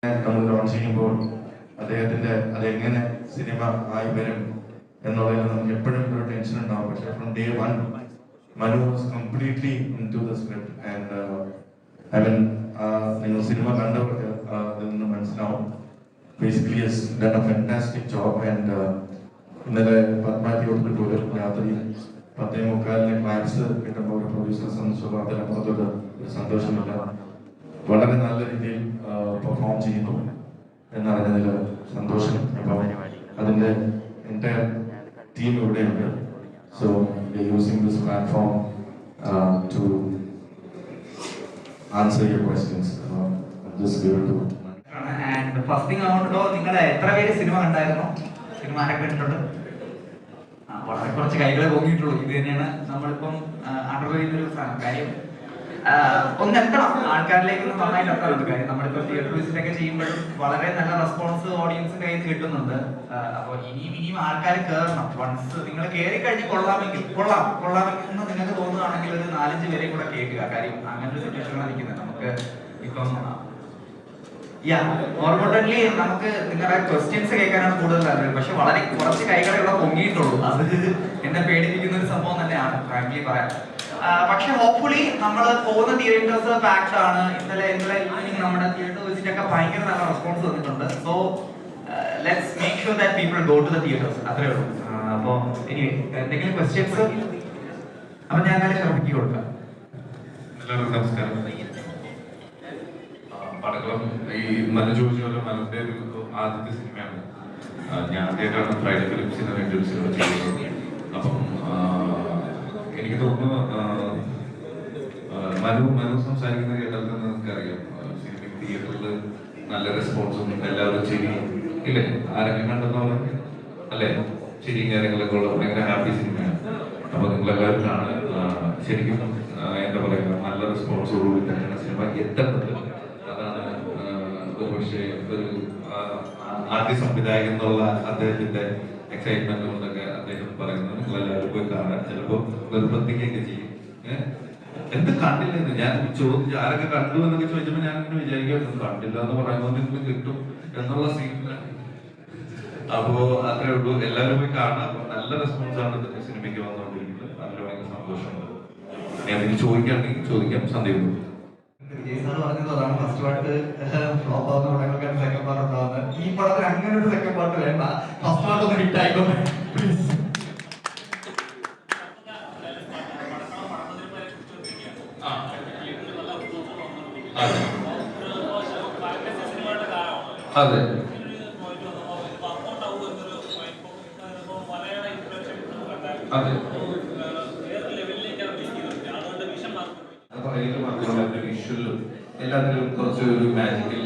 നമ്മൾ ലോഞ്ച് ചെയ്യുമ്പോൾ അദ്ദേഹത്തിന്റെ അതെങ്ങനെ സിനിമ ആയി വരും എന്നുള്ളതിൽ നമുക്ക് എപ്പോഴും ഒരു ടെൻഷൻ ഉണ്ടാവും. പക്ഷേ from day one Manu was completely in to the script and I mean നിങ്ങൾ സിനിമ കണ്ടവർക്ക് അതിൽ നിന്ന് മനസ്സിലാവും. Basically is done a fantastic job and ഇന്നലെ പത്മാവതിയോട് പോലും രാത്രി 10:45 ക്ലാസ് കിട്ടുമ്പോൾ ഒരു പ്രൊഡ്യൂസറെ സംബന്ധിച്ചുള്ള അതിനപ്പുറത്തോട്ട് ഒരു സന്തോഷമില്ല. വളരെ നല്ല രീതിയിൽ പെർഫോം ചെയ്യുന്നു എന്നറിഞ്ഞതിൽ സന്തോഷം. അപ്പം അതിൻ്റെ എൻ്റയർ ടീം ഇവിടെയുണ്ട്. So using this platform to answer your questions. First thing ആവുണ്ടോ, നിങ്ങൾ എത്ര പേര് സിനിമ കണ്ടായിരുന്നോ? സിനിമ ആരൊക്കെ കണ്ടിട്ടുണ്ട്? വളരെ കുറച്ച് കൈകളെ പോകിയിട്ടുള്ളൂ. ഇത് തന്നെയാണ് നമ്മളിപ്പം അണ്ടർവെയ്യുന്നൊരു കാര്യം. ഒന്ന് എത്തണം, ആൾക്കാരിലേക്ക് ഒന്ന് നന്നായിട്ട് എത്താറുണ്ട് കാര്യം. നമ്മളിപ്പോൾ തിയേറ്റർ വിസിറ്റ് ഒക്കെ ചെയ്യുമ്പോഴും വളരെ നല്ല റെസ്പോൺസ് ഓഡിയൻസിന്റെ കയ്യിൽ നിന്ന് കിട്ടുന്നുണ്ട്. അപ്പോൾ ഇനിയും ആൾക്കാർ കയറണം. വൺസ് നിങ്ങൾ കയറി കഴിഞ്ഞ് കൊള്ളാമെങ്കിൽ എന്ന് നിങ്ങൾക്ക് തോന്നുകയാണെങ്കിൽ ഒരു 4-5 പേരെയും കൂടെ കേൾക്കുക. കാര്യം അങ്ങനെ ഒരു സിറ്റുവേഷനാണ് നിൽക്കുന്നത്. നമുക്ക് ഇപ്പം ഓർമ്മട്ടൻലി നമുക്ക് നിങ്ങളുടെ ക്വസ്റ്റ്യൻസ് കേൾക്കാനാണ് കൂടുതൽ താല്പര്യം. പക്ഷെ വളരെ കുറച്ച് കൈകളെ ഇവിടെ പൊങ്ങിയിട്ടുള്ളൂ. അത് എന്നെ പേടിപ്പിക്കുന്ന ഒരു സംഭവം തന്നെയാണ്, ഫ്രാങ്ക്ലി പറയാം. പക്ഷെ ഹോപ്പ്ഫുള്ളി നമ്മൾ പോകുന്ന തിയേറ്റേഴ്സ് പാക്ഡ് ആണ്. ഇന്നലെ ഈവനിങ് നമ്മുടെ തിയേറ്റർ വിസിറ്റ് ഒക്കെ ഭയങ്കര നല്ല റെസ്പോൺസ് വന്നിട്ടുണ്ട്. So let's make sure that people go to the theatres. അത്രേ ഉള്ളൂ. അപ്പോൾ എനിവേ എന്തെങ്കിലും ക്വസ്റ്റ്യൻസ്? അപ്പൊ ഞാൻ അങ്ങനെ ശ്രമിക്കി കൊടുക്കാം. എല്ലാവർക്കും നമസ്കാരം. പടക്കളം ഈ മനു ചോദിച്ച പോലെ മനുവിന്റെ ഒരു ആദ്യത്തെ സിനിമയാണ്. ഞാൻ ആദ്യമായിട്ടാണ് ഫ്രൈഡേ ഫിലിംസിന് വേണ്ടി ഒരു സിനിമ ചെയ്യുന്നത്. അപ്പം എനിക്ക് തോന്നുന്നു മനു സംസാരിക്കുന്ന കേട്ടാൽ തന്നെ നമുക്കറിയാം സിനിമ തിയേറ്ററിൽ നല്ല റെസ്പോൺസും എല്ലാവരും ചിരി ഇല്ലേ? ആരെങ്കിലും കണ്ടെന്ന് പറഞ്ഞു അല്ലേ? ചിരിയും കാര്യങ്ങളൊക്കെ ഉള്ള ഭയങ്കര ഹാപ്പി സിനിമയാണ്. അപ്പൊ നിങ്ങളെല്ലാവരും കാണാൻ ശരിക്കും എന്താ പറയുക, നല്ല റെസ്പോൺസോടുകൂടി തന്നെയാണ് സിനിമ എത്തേണ്ടത്. അതാണ് പക്ഷേ ഒരു ആദ്യ സംവിധായകൻ എന്നുള്ള അദ്ദേഹത്തിന്റെ എക്സൈറ്റ്മെന്റ് കൊണ്ടൊക്കെ അദ്ദേഹം പറയുന്നത് നിങ്ങളെല്ലാവരും പോയി കാണാൻ. ചിലപ്പോൾ നിർബന്ധിക്കുകയൊക്കെ ചെയ്യും. എന്ത് കണ്ടില്ലെന്ന് ഞാൻ ചോദിച്ചു, ആരൊക്കെ കണ്ടു എന്നൊക്കെ ചോദിച്ചപ്പോൾ ഞാൻ ഇങ്ങനെ വിചാരിക്കും കണ്ടില്ല എന്ന് പറയുമ്പോൾ നിങ്ങൾ കിട്ടും എന്നുള്ള സീനില്ല. അപ്പോ അത്രേ ഉള്ളൂ. എല്ലാവരും പോയി കാണാം. നല്ല റെസ്പോൺസ് ആണ് സിനിമയ്ക്ക് വന്നുകൊണ്ടിരിക്കുന്നത്. അതിൽ ഭയങ്കര സന്തോഷമുണ്ട്. ഞാൻ എനിക്ക് ചോദിക്കുകയാണെങ്കിൽ ചോദിക്കാം. സന്ദീപ് വിജയ് സാർ പറഞ്ഞത് അതാണ്, ഫസ്റ്റ് പാർട്ട് ഫ്ലോപ്പ് ആവുന്ന പടങ്ങൾക്കാണ് സെക്കൻഡ് പാർട്ട് ഉണ്ടാവുന്നത്. ഈ പടത്തിന് അങ്ങനെ ഒരു സെക്കൻഡ് പാർട്ട് വേണ്ട, ഫസ്റ്റ് പാർട്ട് ഒന്ന് ഹിറ്റ് ആയിക്കോട്ടെ പ്ലീസ്. അതെ അതെ വിഷ്വലും എല്ലാത്തിലും കുറച്ച് ഒരു മാജിക്കൽ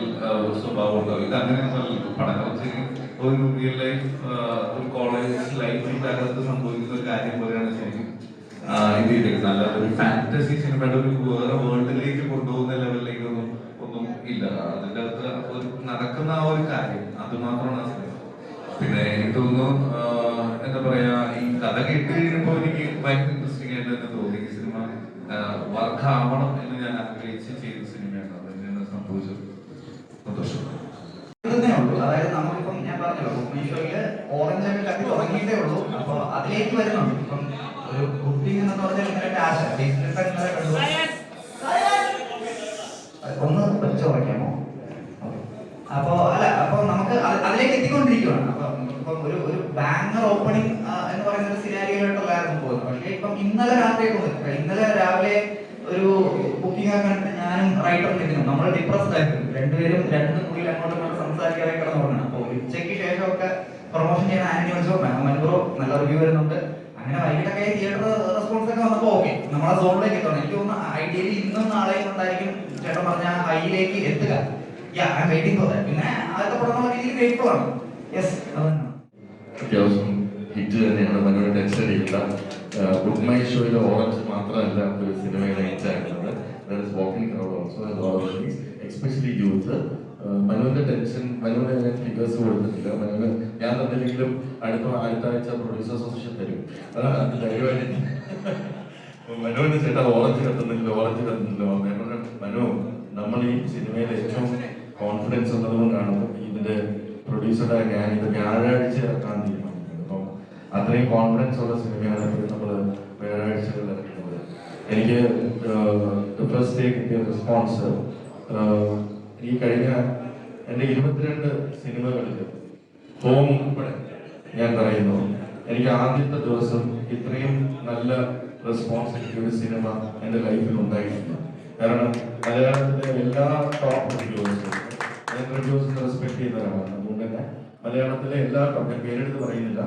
സ്വഭാവം ഉണ്ടാവും. ഇത് അങ്ങനെ പഠനം ഒരു റിയൽ ലൈഫ് ഒരു കോളേജ് ലൈഫിന്റെ അകത്ത് സംഭവിക്കുന്ന ഒരു കാര്യം പോലെയാണ് ശരിക്കും ഇത് ചെയ്തേക്കുന്നത്. നല്ല ഒരു ഫാന്റസി സിനിമയുടെ ഒരു വേറെ വേൾഡിലേക്ക് കൊണ്ടുപോകുന്ന ലെവലിലേക്ക് ഒന്നും ഇല്ല. അതിൻ്റെ അകത്ത് ഒരു നടക്കുന്ന ആ ഒരു കാര്യം അത് മാത്രമാണ് ആ സിനിമ. പിന്നെ എനിക്ക് തോന്നുന്നു എന്താ പറയാ, ഈ കഥ കേട്ട് കഴിഞ്ഞപ്പോൾ എനിക്ക് ഭയങ്കര ഇൻട്രസ്റ്റിംഗ് ആയിട്ട് തന്നെ തോന്നി. ഈ സിനിമ വർക്ക് ആവണം എന്ന് ഞാൻ ആഗ്രഹിച്ച് ചെയ്ത സിനിമയാണ്. അത് തന്നെയാണ് സംഭവിച്ചത്. സന്തോഷം. അതായത് നമുക്കിപ്പം ഞാൻ പറഞ്ഞല്ലോ മീഷോയില് ഓറഞ്ച് ഒക്കെ കത്തി തുടങ്ങിയിട്ടേ ഉള്ളൂ. അപ്പൊ അതിലേക്ക് വരുന്നുണ്ട്. ഇപ്പം ഒരു കുട്ടി എന്ന് പറഞ്ഞാൽ ഇങ്ങനെ ആശ ഒന്ന് വെച്ച് കുറയ്ക്കാമോ? അപ്പൊ അപ്പൊ നമുക്ക് അതിലേക്ക് എത്തിക്കൊണ്ടിരിക്കുകയാണ്. അപ്പൊ ഇപ്പം ഒരു ബാങ്കർ ഓപ്പണിംഗ് എന്ന് പറയുന്ന ഒരു സിനാരിയോയിലോട്ടുള്ളായിരുന്നു പോകുന്നത്. പക്ഷെ ഇപ്പം ഇന്നലെ രാവിലെ ഒരു ബുക്കിംഗ് ഒക്കെ കണ്ടിട്ട് ഞാനും റൈറ്ററും നിൽക്കുന്നു. നമ്മൾ ഡിപ്രസ്ഡ് ആയിരുന്നു. രണ്ടുപേരും രണ്ട് മുറിയിൽ അങ്ങോട്ടും ഇങ്ങോട്ടും സംസാരിക്കാതെ കിടന്നു തുടങ്ങണം. അപ്പോൾ ഉച്ചയ്ക്ക് ശേഷമൊക്കെ പ്രൊമോഷൻ ചെയ്യുന്ന ആന്റണി വിളിച്ചോ മൻബ്രോ നല്ല റിവ്യൂ വരുന്നുണ്ട്. അങ്ങനെ വൈകിട്ടൊക്കെ തിയേറ്റർ റെസ്പോൺസ് ഒക്കെ വന്നപ്പോൾ ഓക്കെ നമ്മളെ സോണിലേക്ക് എത്തണം. എനിക്ക് തോന്നുന്നു ഐഡിയലി ഇന്നും നാളെയും കൊണ്ടായിരിക്കും ചേട്ടൻ പറഞ്ഞ ഹൈയിലേക്ക് എത്തുക. Waiting for that. പിന്നെ ആദ്യത്തെ പടം രീതിയിൽ വെയിറ്റ്ഫുൾ ആണ്. യെസ്, അതാണ് അത്യാവശ്യം ഹിറ്റ് തന്നെയാണ്. മനുവിന് ടെൻഷൻ അടിക്കില്ല. ബുക്ക് മൈ ഷോയിലെ ഓറഞ്ച് മാത്രമല്ല ഒരു സിനിമയുടെ ഹിറ്റ് ആയിട്ടുള്ളത്. Especially youth. മനുവിന്റെ ടെൻഷൻ, മനുവിന് ഞാൻ ഫിഗേഴ്സ് കൊടുത്തിട്ടില്ല. മനുവിന് ഞാൻ തന്നില്ലെങ്കിലും അടുത്ത ആഴ്ച പ്രൊഡ്യൂസേഴ്സ് അസോസിയേഷൻ തരും. അതാണ് അത് ധൈര്യമായിട്ട് മനുവിന് ചേട്ടാ ഓറഞ്ച് കത്തുന്നില്ല മനു, നമ്മൾ ഈ സിനിമയിൽ ഏറ്റവും കോൺഫിഡൻസ് ഉള്ളത് കൊണ്ടാണ് ഇതിന്റെ പ്രൊഡ്യൂസറായ ഞാൻ ഇത് വ്യാഴാഴ്ച ഇറക്കാൻ തീരുമാനിക്കുന്നത്. അപ്പം അത്രയും കോൺഫിഡൻസ് ഉള്ള സിനിമയാണ് നമ്മൾ വ്യാഴാഴ്ചകളിൽ ഇറക്കുന്നത്. എനിക്ക് ഫസ്റ്റ് ഡേ കിട്ടിയ റെസ്പോൺസ് ഈ കഴിഞ്ഞ എൻ്റെ 22 സിനിമകളിൽ ഹോം ഉൾപ്പെടെ ഞാൻ പറയുന്നു, എനിക്ക് ആദ്യത്തെ ദിവസം ഇത്രയും നല്ല റെസ്പോൺസ് കിട്ടിയ ഒരു സിനിമ എൻ്റെ ലൈഫിൽ ഉണ്ടായിട്ടില്ല. കാരണം മലയാളത്തിലെ എല്ലാ ടോപ്പ് റിവ്യൂസും ഞാൻ റിവ്യൂസിനെ റെസ്പെക്ട് ചെയ്യുന്ന ഒരാളാണ്. അതുകൊണ്ട് തന്നെ മലയാളത്തിലെ എല്ലാ ഞാൻ പേരെടുത്ത് പറയുന്നില്ല,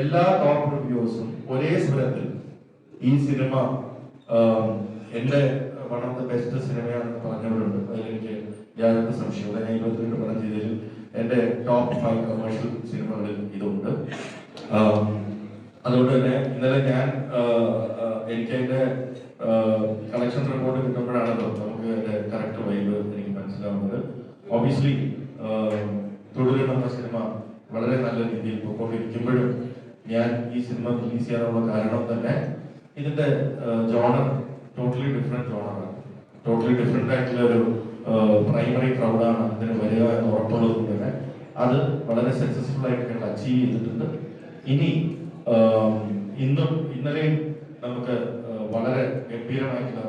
എല്ലാ ടോപ്പ് റിവ്യൂസും ഒരേ സ്വരത്തിൽ ഈ സിനിമ എൻ്റെ വൺ ഓഫ് ദ ബെസ്റ്റ് സിനിമയാണെന്ന് പറഞ്ഞവരുണ്ട്. അതിലെനിക്ക് യാതൊരു സംശയമില്ല. ഞാൻ 22 പടം ചെയ്തതിൽ എൻ്റെ ടോപ്പ് 5 കമേഴ്ഷ്യൽ സിനിമകളിൽ ഇതുണ്ട്. അതുകൊണ്ട് തന്നെ ഇന്നലെ ഞാൻ എനിക്ക് അതിൻ്റെ കളക്ഷൻ റിപ്പോർട്ട് കിട്ടുമ്പോഴാണല്ലോ നമുക്ക് അതിൻ്റെ കറക്റ്റ് വൈബ് എനിക്ക് മനസ്സിലാവുന്നത്. ഒബിയസ്ലി തുടരും എന്ന സിനിമ വളരെ നല്ല രീതിയിൽ പോയിക്കൊണ്ടിരിക്കുമ്പോഴും ഞാൻ ഈ സിനിമ റിലീസ് ചെയ്യാനുള്ള കാരണം തന്നെ ഇതിന്റെ ജോണർ ടോട്ടലി ഡിഫറെന്റ് ജോണറാണ്. ടോട്ടലി ഡിഫറെന്റ് ആയിട്ടുള്ള ഒരു പ്രൈമറി ക്രൗഡാണ് ഇതിന് വരിക എന്ന് ഉറപ്പുള്ളത് കൊണ്ട് തന്നെ അത് വളരെ സക്സസ്ഫുൾ ആയിട്ട് ഞങ്ങൾ അച്ചീവ് ചെയ്തിട്ടുണ്ട്. ഇനി ഇന്നും ഇന്നലെയും നമുക്ക് വളരെ ഗംഭീരമായിട്ടുള്ള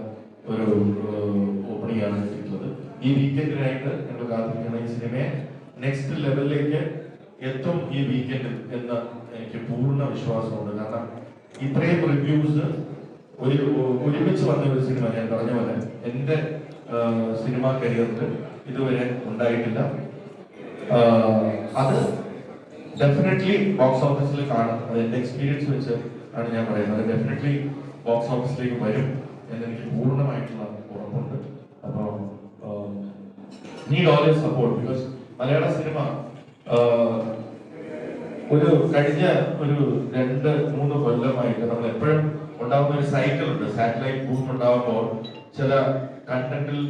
ഒരു ഓപ്പണിംഗ് ആണ് കിട്ടിയിട്ടുള്ളത്. ഈ വീക്കെൻഡിനായിട്ട് ഞങ്ങൾ കാത്തിരിക്കുന്ന ഈ സിനിമയെ നെക്സ്റ്റ് ലെവലിലേക്ക് എത്തും ഈ വീക്കെൻഡിൽ എന്ന് എനിക്ക് പൂർണ്ണ വിശ്വാസമുണ്ട്. കാരണം ഇത്രയും റിവ്യൂസ് ഒരുമിച്ച് വന്ന ഒരു സിനിമ ഞാൻ പറഞ്ഞ പോലെ എൻ്റെ സിനിമാ കരിയറിൽ ഇതുവരെ ഉണ്ടായിട്ടില്ല. അത് ഡെഫിനറ്റ്ലി ബോക്സ് ഓഫീസിൽ കാണും. അത് എൻ്റെ എക്സ്പീരിയൻസ് വെച്ച് ആണ് ഞാൻ പറയുന്നത്. ഡെഫിനറ്റ്ലി ബോക്സ് ഓഫീസിലേക്ക് വരും എന്നെനിക്ക് പൂർണ്ണമായിട്ടുള്ള ഉറപ്പുണ്ട്. അപ്പോൾ need all your support. Because Malayala cinema ഒരു കഴിഞ്ഞ ഒരു 2-3 കൊല്ലമായിട്ട് നമ്മൾ എപ്പോഴും ഉണ്ടാകുന്ന ഒരു സൈക്കിൾ ഉണ്ട്. സാറ്റലൈറ്റ് ബൂം ഉണ്ടാകുമ്പോൾ ചില കണ്ടന്റിൽ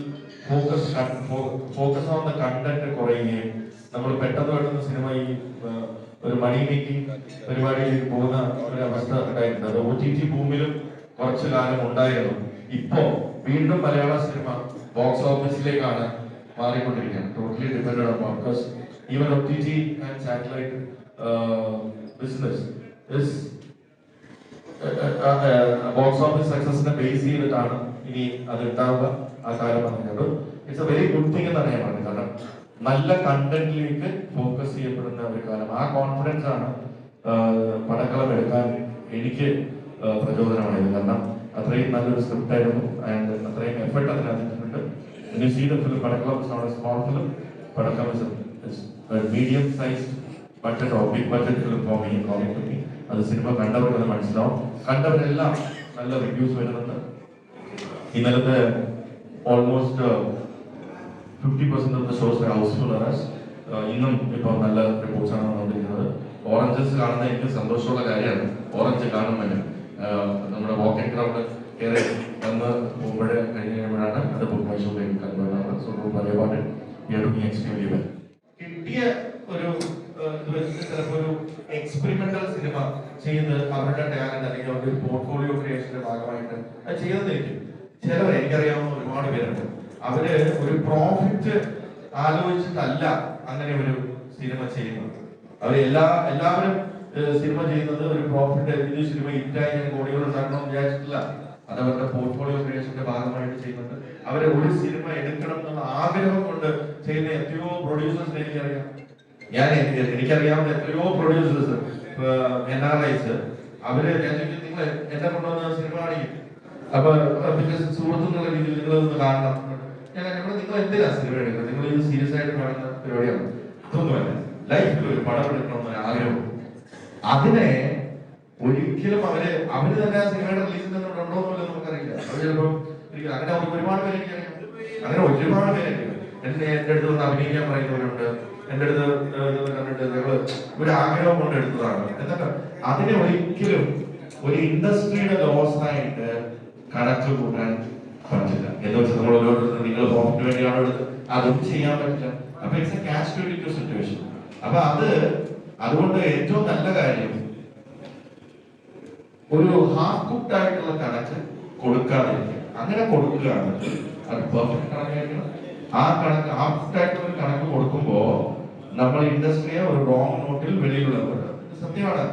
ഫോക്കസ് ഓൺ ദ കണ്ടന്റ് കുറയുകയും നമ്മൾ പെട്ടെന്ന് സിനിമ ഈ ഒരു മണി മേക്കിംഗ് പരിപാടിയിലേക്ക് പോകുന്ന ഒരു അവസ്ഥ ഉണ്ടായിട്ടുണ്ട്. അത് OTT ബൂമിലും കുറച്ചു കാലം ഉണ്ടായിരുന്നു. ഇപ്പോ വീണ്ടും മലയാള സിനിമ ബോക്സ് ഓഫീസിലേക്കാണ് മാറിക്കൊണ്ടിരിക്കുകയാണ്. Totally depended on because even OTT and satellite business is box office സക്സസിനെ ബേസ് ചെയ്തിട്ടാണ് ഇനി അത് ഉണ്ടാവുക. ആ കാലം പറഞ്ഞത് it's a very good thing എന്നാണ് ഞാൻ പറഞ്ഞത്. കാരണം നല്ല കണ്ടന്റിലേക്ക് ഫോക്കസ് ചെയ്യപ്പെടുന്ന ഒരു കാലം. ആ കോൺഫിഡൻസ് ആണ് പടക്കളം എടുക്കാൻ എനിക്ക് പ്രചോദനമായത്. കാരണം അത്രയും നല്ലൊരു സ്ക്രിപ്റ്റ് ആയിരുന്നു ആൻഡ് അത്രയും എഫർട്ട് അതിനകത്തുണ്ട്. Padakkalam is not a small film. Padakkalam is medium size budget or big budget film for me according to me. അത് സിനിമ കണ്ടവർക്ക് മനസ്സിലാവും. കണ്ടവരെല്ലാം നല്ല റിവ്യൂസ് വരുന്നുണ്ട്. ഇന്നലത്തെ almost 50% of the shows housefull അറസ്. ഇന്നും ഇപ്പോൾ നല്ല റിപ്പോർട്ട്സ് ആണ് വന്നുകൊണ്ടിരിക്കുന്നത്. ഓറഞ്ചസ് കാണുന്നത് എനിക്ക് സന്തോഷമുള്ള കാര്യമാണ്. ഓറഞ്ച് കാണുമ്പോൾ നമ്മുടെ വോക്കിംഗ് ക്രൗഡ് കയറി വന്ന് പോകുമ്പോഴേ കഴിഞ്ഞ് കഴിയുമ്പോഴാണ് അത് ബുക്ക് മൈ ഷോയിലേക്ക് കണ്ടുവരുന്നത്. സോ പറയുവാൻ എക്സ്ട്രീംലി വെൽ. കിട്ടിയ ഒരു ചിലപ്പോൾ ഒരു എക്സ്പെരിമെന്റൽ സിനിമ ചെയ്ത് അവരുടെ ടാലന്റ് അല്ലെങ്കിൽ അവരുടെ ഒരു പോർട്ട്ഫോളിയോ ക്രിയേഷന്റെ ഭാഗമായിട്ട് അത് ചെയ്തെന്നിരിക്കും. ചിലവർ എനിക്കറിയാവുന്ന ഒരുപാട് പേരുണ്ട്. അവര് ഒരു പ്രോഫിറ്റ് ആലോചിച്ചിട്ടല്ല അങ്ങനെ ഒരു സിനിമ ചെയ്യുന്നത്. എല്ലാവരും സിനിമ ചെയ്യുന്നത് ഒരു പ്രോഫിറ്റ്, ഇത് സിനിമ ഹിറ്റായി ഞാൻ കോടികൾ ഉണ്ടാക്കണമെന്ന് വിചാരിച്ചിട്ടില്ല. അത് അവരുടെ പോർട്ട്ഫോളിയോ ക്രിയേഷന്റെ ഭാഗമായിട്ട് ചെയ്യുന്നുണ്ട്. അവരെ ഒരു സിനിമ എടുക്കണം എന്നുള്ള ആഗ്രഹം കൊണ്ട് ചെയ്യുന്ന എത്രയോ പ്രൊഡ്യൂസേഴ്സിനെ എനിക്കറിയാം. എനിക്കറിയാവുന്ന എത്രയോ പ്രൊഡ്യൂസേഴ്സ് NRIs അവര് ഞാൻ നിങ്ങൾ എന്നെ കൊണ്ടുവന്ന സിനിമ കാണിക്കും. അപ്പൊ സുഹൃത്തു എന്നുള്ള രീതിയിൽ നിങ്ങളൊന്ന് കാണണം. നിങ്ങൾ എന്തിനാ സിനിമ എടുക്കുന്നത്? നിങ്ങൾ ഇത് സീരിയസ് ആയിട്ട് കാണുന്ന പരിപാടിയാണ്. ഇതൊന്നുമല്ല, ലൈഫിൽ ഒരു പടം എടുക്കണമെന്ന് ആഗ്രഹം. അതിനെ ഒരിക്കലും അവര് തന്നെ ആ സിനിമയുടെ റിലീസിൽ നിന്ന് ഉണ്ടോന്നുള്ളത് നമുക്കറിയില്ല. അവർ ചിലപ്പോൾ അങ്ങനെ ഒരുപാട് പേര് എനിക്കറിയാം. അങ്ങനെ ഒരുപാട് പേര് എന്റെ അടുത്ത് വന്ന് അഭിനയിക്കാൻ പറയുന്നവരുണ്ട്. എന്റെ അടുത്ത് കണ്ടിട്ട് ഞങ്ങള് ഒരു ആഗ്രഹം കൊണ്ട് എടുത്തതാണ്. എന്നിട്ട് അതിനെ ഒരിക്കലും ഒരു ഇൻഡസ്ട്രിയുടെ ലോസ് ആയിട്ട് കണക്ക് കൂട്ടാൻ പറ്റില്ല. എന്ന് വെച്ചാൽ നമ്മൾ ഓരോരുത്തർ നിങ്ങൾ പ്രോഫിറ്റ് വേണ്ടിയാണ് എടുത്ത് അതും ചെയ്യാൻ പറ്റില്ല. അപ്പൊ ഇറ്റ്സ് എ ക്യാച്ച് 22 സിറ്റുവേഷൻ. അപ്പൊ അതുകൊണ്ട് ഏറ്റവും നല്ല കാര്യം ഒരു ഹാഫ് കുക്ഡ് ആയിട്ടുള്ള കണക്ക് കൊടുക്കാതിരിക്കുക. അങ്ങനെ കൊടുക്കുകയാണ് അത് പെർഫെക്റ്റ് കണക്കായിരിക്കണം. ആ കണക്ക് ആപ്റ്റായിട്ടുള്ള ഒരു കണക്ക് കൊടുക്കുമ്പോൾ നമ്മൾ ഇൻഡസ്ട്രിയെ ഒരു റോങ് നോട്ടിൽ വെളിയിലുള്ളവർ, സത്യമാണ്.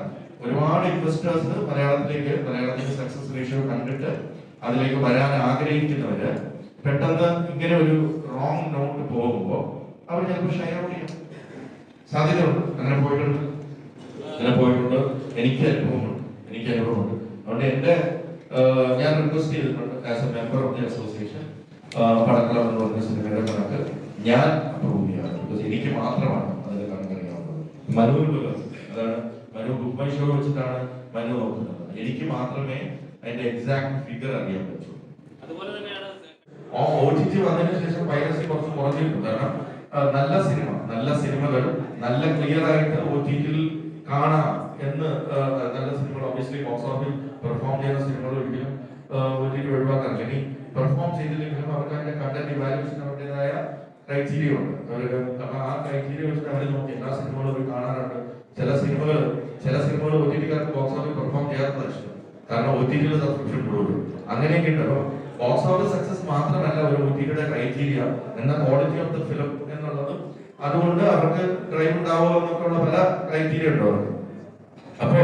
ഒരുപാട് ഇൻവെസ്റ്റേഴ്സ് മലയാളത്തിലെ സക്സസ് റേഷ്യോ കണ്ടിട്ട് അതിലേക്ക് വരാൻ ആഗ്രഹിക്കുന്നവര് പെട്ടെന്ന് ഇങ്ങനെ ഒരു റോങ് നോട്ട് പോകുമ്പോൾ അവർ ചിലപ്പോൾ ഷെയർ ഔട്ട് ചെയ്യും. സാധ്യതയുണ്ട്. അങ്ങനെ പോയിട്ടുണ്ട്. എനിക്ക് അനുഭവമുണ്ട്. അതുകൊണ്ട് ഞാൻ റിക്വസ്റ്റ് ചെയ്തിട്ടുണ്ട് as a member of the association, Padakkalam എന്ന് പറഞ്ഞ സിനിമയുടെ കണക്ക് ഞാൻ അപ്രൂവ് ചെയ്യാറ്. ബിക്കോസ് എനിക്ക് മാത്രമാണ് അതിന്റെ കണക്കറിയാവുന്നത്. മനുവിലുള്ള അതാണ് മനു ബുക്ക് മൈ ഷോ വെച്ചിട്ടാണ് മനു നോക്കുന്നത്. എനിക്ക് മാത്രമേ അതിന്റെ എക്സാക്ട് ഫിഗർ അറിയാൻ പറ്റൂ. അതുപോലെ തന്നെയാണ് OTT വന്നതിന് ശേഷം പൈറസി കുറച്ച് കുറഞ്ഞിട്ടുണ്ട്. കാരണം നല്ല സിനിമകൾ നല്ല ക്ലിയർ ആയിട്ട് OTT-ൽ കാണാം എന്ന് നല്ല സിനിമകൾ ഒബ്വിയസ്ലി ബോക്സ് ഓഫീസിൽ പെർഫോം ചെയ്യുന്ന സിനിമകൾ ഒരിക്കലും OTT ഒഴിവാക്കാറില്ല. ഇനി പെർഫോം ചെയ്തില്ലെങ്കിലും അവർക്ക് അതിന്റെ കണ്ടന്റ് ഇവാലുവേഷൻ അവരുടേതായ ക്രൈറ്റീരിയ ഉണ്ട്. അപ്പൊ ആ ക്രൈറ്റീരിയ വെച്ചിട്ട് അവർ നോക്കി എല്ലാ സിനിമകളും അവർ കാണാറുണ്ട്. ചില സിനിമകൾ OTT-കാർക്ക് ബോക്സ് ഓഫീസിൽ പെർഫോം ചെയ്യാത്തതാണ് ഇഷ്ടം. കാരണം OTT-ൽ സബ്സ്ക്രിപ്ഷൻ കൂടുതലും അങ്ങനെയൊക്കെ ഉണ്ട്. അപ്പൊ ബോക്സ് ഓഫീസ് സക്സസ് മാത്രമല്ല ഒരു OTT-യുടെ ക്രൈറ്റീരിയ എന്ന ക്വാളിറ്റി ഓഫ് ദ ഫിലിം എന്നുള്ളത്. അതുകൊണ്ട് അവർക്ക് ഡ്രൈവ് ഉണ്ടാവുക എന്നൊക്കെയുള്ള പല ക്രൈറ്റീരിയ ഉണ്ട് അവർക്ക്. അപ്പോ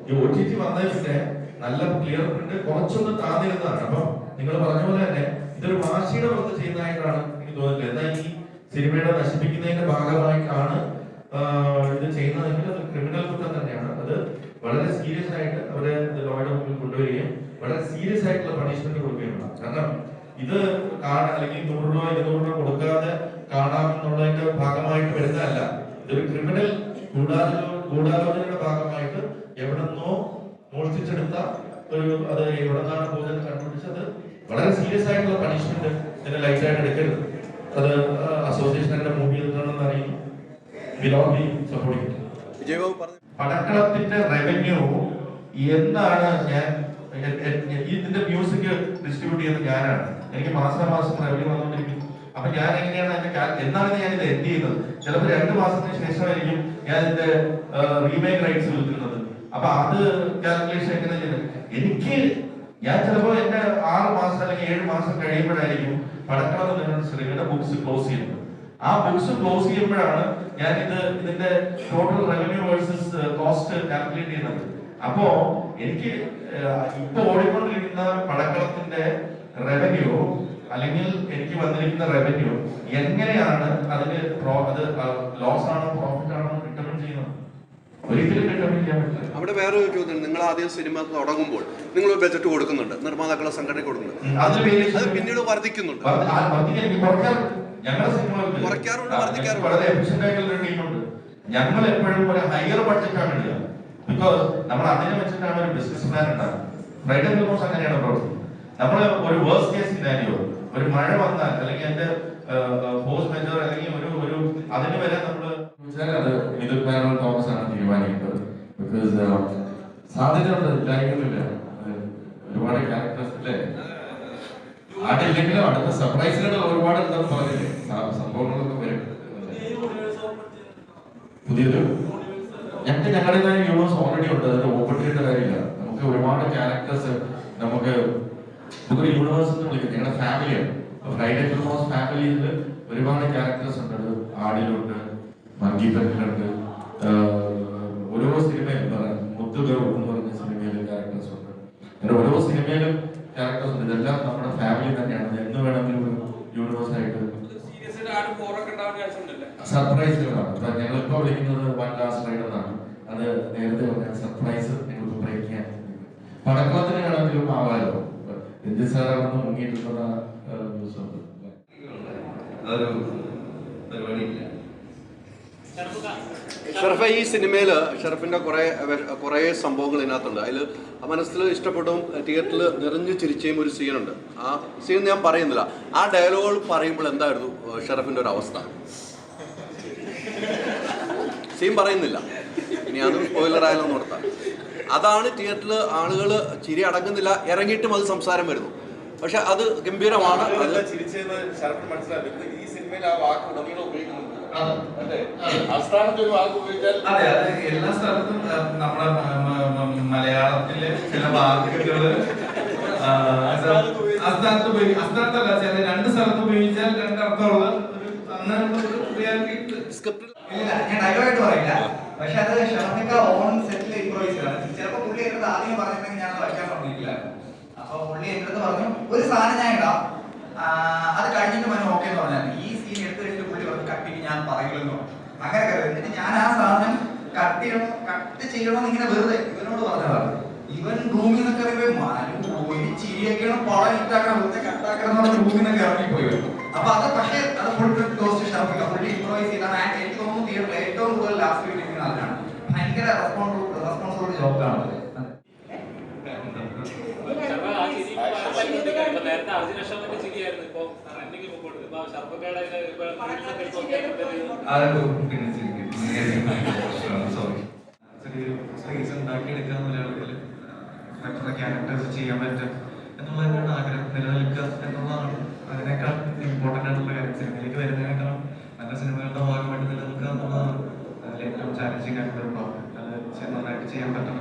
ഈ OTT വന്നതിന്റെ നല്ല ക്ലിയർ പ്രിന്റ് കുറച്ചൊന്ന് താന്നിരുന്നതാണ്. അപ്പൊ നിങ്ങൾ പറഞ്ഞ പോലെ തന്നെ ഇതൊരു വാശിയുടെ പുറത്ത് ചെയ്യുന്നതായിട്ടാണ് എനിക്ക് തോന്നുന്നത്. എന്നാൽ ഈ സിനിമയുടെ നശിപ്പിക്കുന്നതിന്റെ ഭാഗമായിട്ടാണ് ഇത് ചെയ്യുന്നതെങ്കിൽ അത് ക്രിമിനൽ കുറ്റം തന്നെയാണ്. അത് വളരെ സീരിയസ് ആയിട്ട് അവരെ ലോയുടെ മുമ്പിൽ കൊണ്ടുവരികയും വളരെ സീരിയസ് ആയിട്ടുള്ള പണിഷ്മെന്റ് കൊടുക്കുകയും വേണം. കാരണം ഇത് കാണാൻ അല്ലെങ്കിൽ 100 രൂപ 200 രൂപ കൊടുക്കാതെ കാണാമെന്നുള്ളതിന്റെ ഭാഗമായിട്ട് വരുന്നതല്ല. ഇതൊരു ക്രിമിനൽ ഗൂഢാലോചനയുടെ ഭാഗമായിട്ട് എവിടെന്നോ മോഷ്ടിച്ചെടുത്ത അത് എവിടെ നിന്നാണ് പോകുന്നത് കണ്ടുപിടിച്ചത്. വളരെ സീരിയസ് ആയിട്ടുള്ള പണിഷ്മെന്റ് ഇതിനെ ലൈറ്റ് ആയിട്ട് എടുക്കരുത്. അത് അസോസിയേഷൻ എന്നെ മൂവ് ചെയ്തിട്ടുണ്ടെന്ന് അറിയുന്നു. പടക്കളത്തിന്റെ റവന്യൂ എന്താണ്? ഇതിന്റെ മ്യൂസിക് ഡിസ്ട്രിബ്യൂട്ട് ചെയ്യുന്നത് ഞാനാണ്. എനിക്ക് മാസം റവന്യൂ വന്നുകൊണ്ടിരിക്കും. അപ്പൊ ഞാൻ എങ്ങനെയാണ് എന്നാണ് ഞാൻ ഇത് എൻഡ് ചെയ്യുന്നത്? ചിലപ്പോൾ 2 മാസത്തിന് ശേഷമായിരിക്കും ഞാൻ ഇതിന്റെ റീമേക്ക് റൈറ്റ്സ് വിൽക്കുന്നത്. അപ്പൊ അത് കാൽക്കുലേഷൻ എങ്ങനെ ചെയ്യുന്നത്? ഞാൻ ചിലപ്പോ എന്റെ 6 മാസം അല്ലെങ്കിൽ 7 മാസം കഴിയുമ്പോഴായിരിക്കും പടക്കളം എന്ന് സിനിമയുടെ ബുക്സ് ക്ലോസ് ചെയ്യുന്നത്. ആ ബുക്സ് ക്ലോസ് ചെയ്യുമ്പോഴാണ് ഞാൻ ഇതിന്റെ total revenue versus cost calculate ചെയ്യുന്നത്. അപ്പോ എനിക്ക് ഇപ്പൊ ഓടിക്കൊണ്ടിരിക്കുന്ന പടക്കളത്തിന്റെ റവന്യൂ അല്ലെങ്കിൽ എനിക്ക് വന്നിരിക്കുന്ന റവന്യൂ എങ്ങനെയാണ് അതിന് അത് ലോസ് ആണോ പ്രോഫിറ്റ് ആണോ ഡിറ്റർമിൻ ചെയ്യുന്നത്? ഒരിക്കലും ഡിറ്റർമിൻ ചെയ്യാൻ പറ്റില്ല. അവിടെ വേറൊരു ചോദ്യം, നിങ്ങൾ ആദ്യം സിനിമ തുടങ്ങുമ്പോൾ നിങ്ങൾ ബജറ്റ് കൊടുക്കുന്നുണ്ട്, നിർമ്മാതാക്കളെ സംഘടന കൊടുക്കുന്നുണ്ട്, അത് പിന്നീട് വർദ്ധിക്കുന്നുണ്ട്. കുറയ്ക്കാറുണ്ട്, വർദ്ധിക്കാറുണ്ട്. വളരെ എഫിഷ്യന്റ് ആയിട്ടുള്ള ടീമുണ്ട്. ഞങ്ങൾ എപ്പോഴും ഒരു ഹയർ ബഡ്ജറ്റ് ആണ് ഇടുക. ബിക്കോസ് നമ്മൾ അതിനെ വെച്ചിട്ടാണ് ഒരു ബിസിനസ് പ്ലാൻ ഉണ്ടാകുന്നത്. ഫ്രൈഡേ ഫിലിമോസ് അങ്ങനെയാണ് പ്രവർത്തിക്കുന്നത്. നമ്മൾ ഒരു വേഴ്സ്റ്റ് കേസ് സിനാരിയോ, ഒരു മഴ വന്നാൽ അല്ലെങ്കിൽ അതിന്റെ ഫോഴ്സ് മെജർ അല്ലെങ്കിൽ ഒരു അതിന് വരെ നമ്മൾ അത് മിഥുൻ മേനോൻ തോമസ് ആണ് തീരുമാനിക്കുന്നത്. ബിക്കോസ് സാധ്യതയുണ്ട്, ഇല്ലായിരിക്കുന്നില്ല. ഒരുപാട് ക്യാരക്ടേഴ്സ് അല്ലേ ആട്ടില്ലെങ്കിലും അടുത്ത സർപ്രൈസുകൾ ഒരുപാട് ഉണ്ടെന്ന് പറഞ്ഞില്ലേ, സംഭവങ്ങളൊക്കെ വരും. പുതിയൊരു ഞങ്ങളുടേതായ യൂണിവേഴ്സ് ഓൾറെഡി ഉണ്ട്. അതിന്റെ ഓപ്പൺ ചെയ്യേണ്ട കാര്യമില്ല. നമുക്ക് ഒരുപാട് ക്യാരക്ടേഴ്സ് നമുക്കൊരു യൂണിവേഴ്സ് എന്ന് വിളിക്കുന്നത് ഞങ്ങളുടെ ഫാമിലിയാണ്. ഫ്രൈഡേ ഫിലിമോസ് ഫാമിലിയിൽ ഒരുപാട് ക്യാരക്ടേഴ്സ് ഉണ്ട്. ആടിലുണ്ട്, മങ്കീപ്പറ്റിലുണ്ട്, ഓരോ സിനിമയിലും മുത്തുകൾ എന്ന് പറഞ്ഞ സിനിമയിൽ ക്യാരക്ടേഴ്സ് ഉണ്ട്. അങ്ങനെ ഓരോ സിനിമയിലും ക്യാരക്ടേഴ്സ് ഉണ്ട്. ഇതെല്ലാം നമ്മുടെ ഫാമിലി തന്നെയാണ്. എന്ന് വേണമെങ്കിലും ഒരു യൂണിവേഴ്സ് ആയിട്ട് സർപ്രൈസുകളാണ്. ഞങ്ങളിപ്പോ വിളിക്കുന്നത് വൺ ലാസ്റ്റ് റൈഡ് എന്നാണ്. അത് നേരത്തെ പറഞ്ഞ സർപ്രൈസ് ഞങ്ങൾക്ക് ബ്രേക്ക് ചെയ്യാൻ പടക്കളത്തിന് വേണമെങ്കിലും ആവാലോ. സാറാണെന്ന് മുങ്ങിയിട്ടുള്ള ന്യൂസ് ഉണ്ട്. ഷെറഫെ, ഈ സിനിമയില് ഷെറഫിന്റെ കുറെ സംഭവങ്ങൾ ഇതിനകത്തുണ്ട്. അതിൽ മനസ്സിൽ ഇഷ്ടപ്പെട്ടും തിയേറ്ററിൽ നിറഞ്ഞു ചിരിച്ചയും ഒരു സീനുണ്ട്. ആ സീൻ ഞാൻ പറയുന്നില്ല. ആ ഡയലോഗുകൾ പറയുമ്പോൾ എന്തായിരുന്നു ഷെറഫിന്റെ ഒരു അവസ്ഥ? സീൻ പറയുന്നില്ല, ഇനി അതും സ്പോയിലർ ആയാലും നടത്താം. അതാണ് തിയേറ്ററിൽ ആളുകൾ ചിരി അടങ്ങുന്നില്ല, ഇറങ്ങിയിട്ടും അത് സംസാരം വരുന്നു. പക്ഷെ അത് ഗംഭീരമാണ്. അത് എല്ലാ സ്ഥലത്തും നമ്മുടെ മലയാളത്തിലെ ചില വാക്കുകള് അസ്ഥാനത്ത് ചില 2 സ്ഥലത്ത് ഉപയോഗിച്ചാൽ 2 അർത്ഥമുള്ള സ്ക്രിപ്റ്റിൽ ഇല്ല, ഞാൻ ഡയലോഗായിട്ട് പറയില്ല. പക്ഷെ അത് ഷറഫിക്ക ഓൺ സെറ്റിൽ ഇംപ്രൂവൈസ് ചെയ്തതാണ്. ചിലപ്പോൾ പുള്ളി എൻ്റെ അടുത്ത് ആദ്യം പറഞ്ഞിട്ടുണ്ടെങ്കിൽ ഞാൻ വയ്ക്കാൻ സമ്മതിക്കില്ലായിരുന്നു. അപ്പൊ പുള്ളി എൻ്റെ അടുത്ത് പറഞ്ഞു ഒരു സാധനം ഞാൻ ഇടാം, അത് കഴിഞ്ഞിട്ട് മനു ഓക്കെ എന്ന് പറഞ്ഞാൽ ഈ സീൻ എടുത്തു കഴിഞ്ഞിട്ട് പുള്ളി പറഞ്ഞു കട്ടിട്ട് ഞാൻ പറയില്ലെന്നോ അങ്ങനെ കരുത്. എന്നിട്ട് ഞാൻ ആ സാധനം കട്ട് ചെയ്യണമെന്ന് ഇങ്ങനെ വെറുതെ ഇവനോട് പറഞ്ഞതാണ്. ഇവൻ റൂമിൽ നിന്നൊക്കെ പോയി ചിരിയൊക്കെയാണ് പളം ഇട്ടാക്കണം വെറുതെ കട്ടാക്കണം എന്നുള്ള റൂമിൽ നിന്നൊക്കെ ഇറങ്ങിപ്പോയി വരും. അപ്പൊ അത് പക്ഷേ അത് ഫുൾ ടോസ്റ്റ് ഷറഫിക്ക പുള്ളി ഇംപ്രൂവൈസ് ചെയ്താണ്. എനിക്ക് തോന്നുന്നു തിയേറ്ററിൽ ഏറ്റവും കൂടുതൽ ലാസ്റ്റ് വീട്ടിൽ ഇരിക്കുന്ന ആളാണ്. ഭയങ്കര റെസ്പോൺസിബിൾ ജോബാണ്. സ്പേസ് ഉണ്ടാക്കിയെടുക്കുക മലയാളത്തില് മറ്റുള്ള ക്യാരക്ടേഴ്സ് ചെയ്യാൻ പറ്റും എന്നുള്ളത് തന്നെയാണ് ആഗ്രഹം. നിലനിൽക്കുക എന്നുള്ളതാണ് അതിനേക്കാൾ ഇമ്പോർട്ടൻ്റ് ആയിട്ടുള്ള കാര്യം. സിനിമയിലേക്ക് വരുന്നതിനേക്കാളും നല്ല സിനിമകളുടെ ഭാഗമായിട്ട് നിലനിൽക്കുക എന്നുള്ളതാണ് അതിൽ ഏറ്റവും ചാലഞ്ചിങ് ആയിട്ടുള്ള പ്രോബ്ലം. അത് നന്നായിട്ട് ചെയ്യാൻ പറ്റും.